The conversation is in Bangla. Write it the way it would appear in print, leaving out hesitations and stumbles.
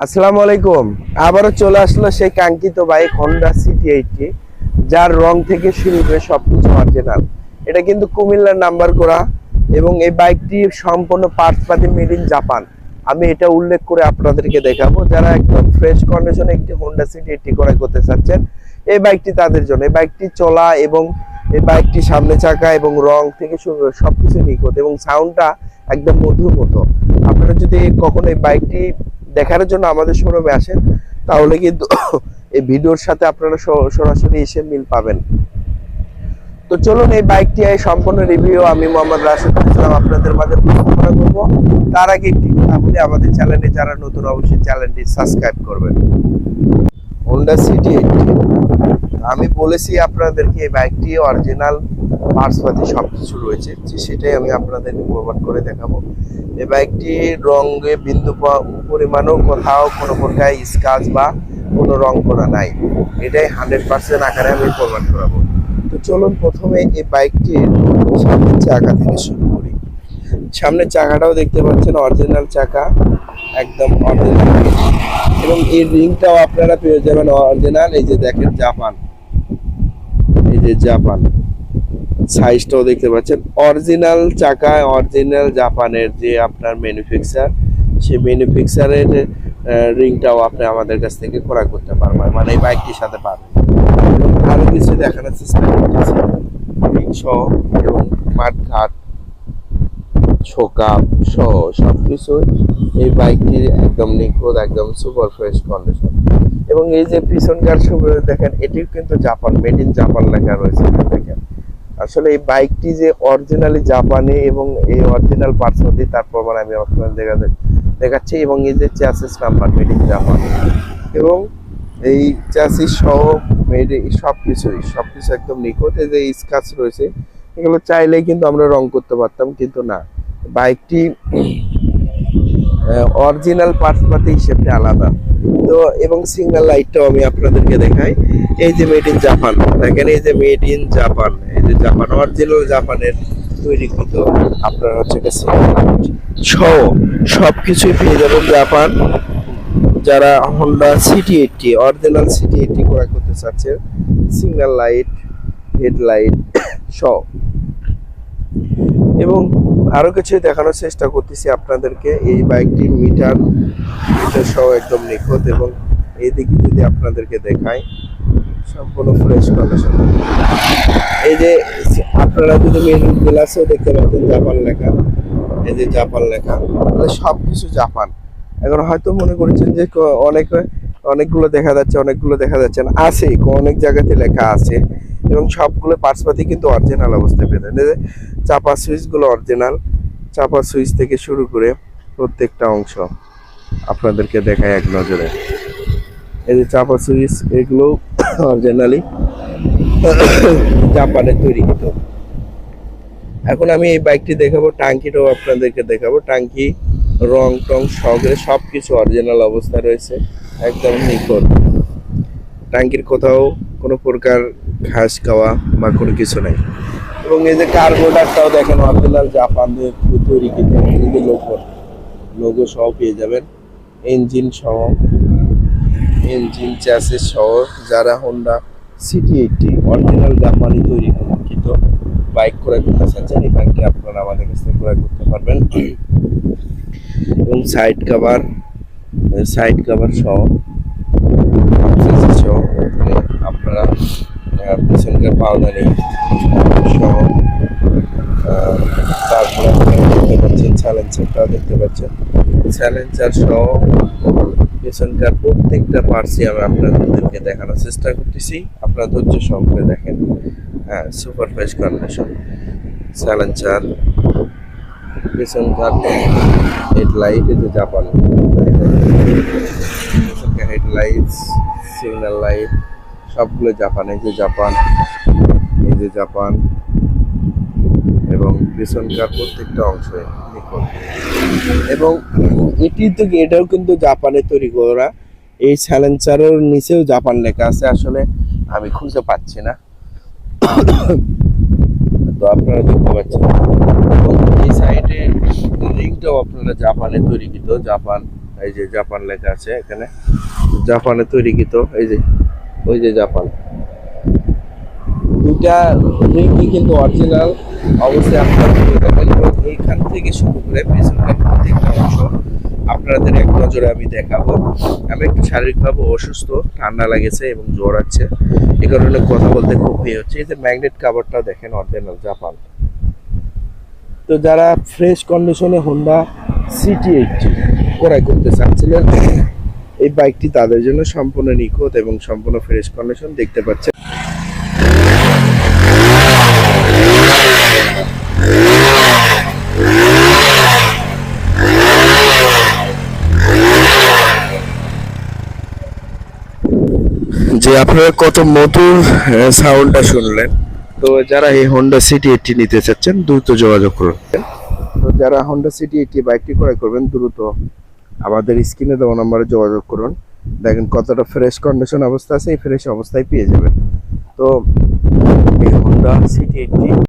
আসসালামু আলাইকুম। আবারও চলে আসলো সেই কাঙ্ক্ষিত বাইক হন্ডা সিটি 80, যার রং থেকে শুরু করে সবকিছু অরিজিনাল। এটা কিন্তু কুমিল্লার নাম্বার করা এবং এই বাইকটি সম্পূর্ণ পার্টস পাতি মেড ইন জাপান। আমি এটা উল্লেখ করে আপনাদেরকে দেখাবো, যারা একদম ফ্রেশ কন্ডিশনে একটি হন্ডা সিটি 80 ক্রয় করতে চাচ্ছেন, এই বাইকটি তাদের জন্য। এই বাইকটি চলা এবং এই বাইকটি সামনে চাকা এবং রং থেকে শুরু করে সবকিছু নিখুঁত এবং সাউন্ডটা একদম মধুর মতো। আপনারা যদি কখনো এই বাইকটি দেখার জন্য আমাদের শোরুমে আসেন, তাহলে কিন্তু এই ভিডিওর সাথে আপনারা সরাসরি এসে মিল পাবেন। তো চলুন এই বাইকটি সম্পূর্ণ রিভিউ আমি মোহাম্মদ রাশেদ ইসলাম আপনাদের মাঝে উপস্থাপনা করব। তার আগে একটি কথা বলি, আমাদের চ্যানেলে যারা নতুন অবশ্যই চ্যানেলটি সাবস্ক্রাইব করবেন। হোন্ডা সিটি 80, আমি বলেছি আপনাদেরকে এই বাইকটি অরিজিনাল পার্টসপাতি সবকিছু রয়েছে, সেটাই আমি আপনাদেরকে প্রমাণ করে দেখাবো। এই বাইকটির রঙে বিন্দু পরিমাণও কোথাও কোনো প্রকার স্ক্র্যাচ বা কোনো রং করা নাই, এটাই 100% আকারে আমি প্রমাণ করাবো। তো চলুন প্রথমে এই বাইকটির সামনের চাকা থেকে শুরু করি। সামনের চাকাটাও দেখতে পাচ্ছেন অরিজিনাল চাকা, একদম অরিজিনাল, এবং এই রিংটাও আপনারা পেয়ে যাবেন অরিজিনাল। এই যে দেখেন জাপান, এই যে জাপান সাইজটাও দেখতে পাচ্ছেন অরিজিনাল চাকায়, অরিজিনাল জাপানের যে আপনার ম্যানুফ্যাকচার, সেই ম্যানুফ্যাকচারের রিংটাও আপনি আমাদের কাছ থেকে ক্রয় করতে পারবেন, মানে এই বাইকটির সাথে পাবেন। এবং আরো কিছু দেখানোর চেষ্টা করতেছি, রিং সহ এবং মাঠঘাট ছোকাপ সহ সবকিছু এই বাইকটির একদম নিখুঁত, একদম সুপার ফ্রেশ কন্ডিশন। এবং এই যে পিছনকার দেখেন, এটিও কিন্তু জাপান, মেড ইন জাপান লেখা রয়েছে। দেখেন আসলে এই বাইকটি যে অরিজিনালি জাপানি এবং এই অরিজিনাল পার্টস মধ্যে, তার প্রমাণ আমি আপনাদের দেখাচ্ছি। এবং এই যে chassis number made in Japan, এবং এই চ্যাসিস সহ মেড সবকিছু একদম নিখুঁত। এই যে স্ক্র্যাচ রয়েছে, এগুলো চাইলেই কিন্তু আমরা রং করতে পারতাম, কিন্তু না, বাইকটি অরিজিনাল পার্টসপাতি হিসেবে আলাদা। তো এবং সিগন্যাল লাইটটাও আমি আপনাদেরকে দেখাই। এই যে মেড ইন জাপান, দেখেন এই যে মেড ইন জাপান, এই যে জাপান অরিজিনাল জাপানের তৈরিকৃত আপনার হচ্ছে সহ সবকিছুই পেয়ে যাবেন জাপান। যারা হন্ডা সিটি 80 অরিজিনাল সিটি 80 ক্রয় করতে চাচ্ছে, সিগন্যাল লাইট, হেডলাইট সহ, এবং আরো কিছু দেখানোর চেষ্টা করতেছি আপনাদেরকে। এই বাইকটির মিটার সহ একদম নিখুঁত, এবং এইদিকে যদি আপনাদেরকে দেখাই, সম্পূর্ণ ফ্রেশ কন্ডিশন। এই যে আপনারা যদি মেরুন গ্লাসেও দেখতে পাচ্ছেন জাপান লেখা, এই যে জাপান লেখা, মানে সবকিছু জাপান। এখন হয়তো মনে করেছেন যে অনেকগুলো দেখা যাচ্ছে, অনেকগুলো দেখা যাচ্ছে না, আছে অনেক জায়গাতে লেখা আছে, এবং সবগুলো পার্টসপাতি কিন্তু অরিজিনাল অবস্থায় পেতেন। এই যে চাপা সুইচগুলো অরিজিনাল, চাপা সুইচ থেকে শুরু করে প্রত্যেকটা অংশ আপনাদেরকে দেখায় এক নজরে। এই যে চাপা সুইচ, এগুলো অরিজিনালি জাপানে তৈরিকৃত। এখন আমি এই বাইকটি দেখাবো, টাঙ্কিটাও আপনাদেরকে দেখাবো। টাঙ্কি রং টং সহকারে সবকিছু অরিজিনাল অবস্থা রয়েছে, একদম নিখুঁত। টাঙ্কির কোথাও কোনো প্রকার ঘাস খাওয়া বা কোনো কিছু নাই। এবং এই যে কার্বোরেটরটাও দেখেন অরিজিনাল জাপানের তৈরিকৃত, এই যে লোগো সহ পেয়ে যাবেন, ইঞ্জিন সহ, ইঞ্জিন চ্যাসিস সহ। যারা হোন্ডা সিটি 80 অরিজিনাল জাপানি তৈরিকৃত বাইক ক্রয় করতে চাচ্ছেন, এই বাইকটি আপনারা আমাদের কাছ থেকে ক্রয় করতে পারবেন। এবং সাইড কভার সহ আপনারা পিছনকার পাওদানি সহ, তারপরে আপনারা দেখতে পাচ্ছেন স্যালেন্সারটাও দেখতে পাচ্ছেন, স্যালেন্সার সহ পিছনকার প্রত্যেকটা পার্টসই আমি আপনাদেরকে দেখানোর চেষ্টা করতেছি, আপনারা ধৈর্য সহকারে দেখেন। হ্যাঁ, সুপার ফ্রেশ কন্ডিশন, স্যালেন্সার, পিছনকার হেডলাইট, এই যে জাপান হেডলাইট, সিগন্যাল লাইট সবগুলো জাপান। এই যে জাপান, এই যে জাপান, এবং পিছনকার প্রত্যেকটা অংশ নিখুঁত। এবং এটাও কিন্তু জাপানে তৈরি করা। এই সাইলেন্সারের নিচেও জাপান লেখা আছে, আসলে আমি খুঁজে পাচ্ছি না, তো আপনারা দেখতে পাচ্ছেন। এবং এই সাইডে রিংটাও আপনারা জাপানে তৈরিকৃত, জাপান এই যে জাপান লেখা আছে এখানে, জাপানে তৈরিকৃত। এই যে ওই যে জাপান, দুইটা রিংই কিন্তু অরিজিনাল অবস্থায় আপনারা পেয়ে যাবেন। এবং এইখান থেকে শুরু করে পিছনকার প্রত্যেকটা অংশ আপনাদের এক নজরে আমি দেখাবো। আমি একটু শারীরিকভাবে অসুস্থ, ঠান্ডা লাগেছে এবং জ্বর আছে, এই কারণে কথা বলতে খুব ইয়ে হচ্ছে। এই যে ম্যাগনেট কাভারটা দেখেন, অরিজিনাল জাপান। তো যারা ফ্রেশ কন্ডিশনে হোন্ডা সিটি80 ক্রয় করতে চাচ্ছিলেন, এই বাইকটি তাদের জন্য সম্পূর্ণ নিখুঁত এবং সম্পূর্ণ ফ্রেশ কন্ডিশন। দেখতে পাচ্ছেন যে আপনারা কত মধুর সাউন্ডটা শুনলেন। তো যারা এই হোন্ডা সিটি80 নিতে চাচ্ছেন দ্রুত যোগাযোগ করুন। তো যারা হোন্ডা সিটি80 বাইকটি ক্রয় করবেন দ্রুত আমাদের স্ক্রিনে দেওয়া নম্বরে যোগাযোগ করুন। দেখেন কতটা ফ্রেশ কন্ডিশন অবস্থা আছে, এই ফ্রেশ অবস্থায় পেয়ে যাবেন। তো এই হোন্ডা সিটি80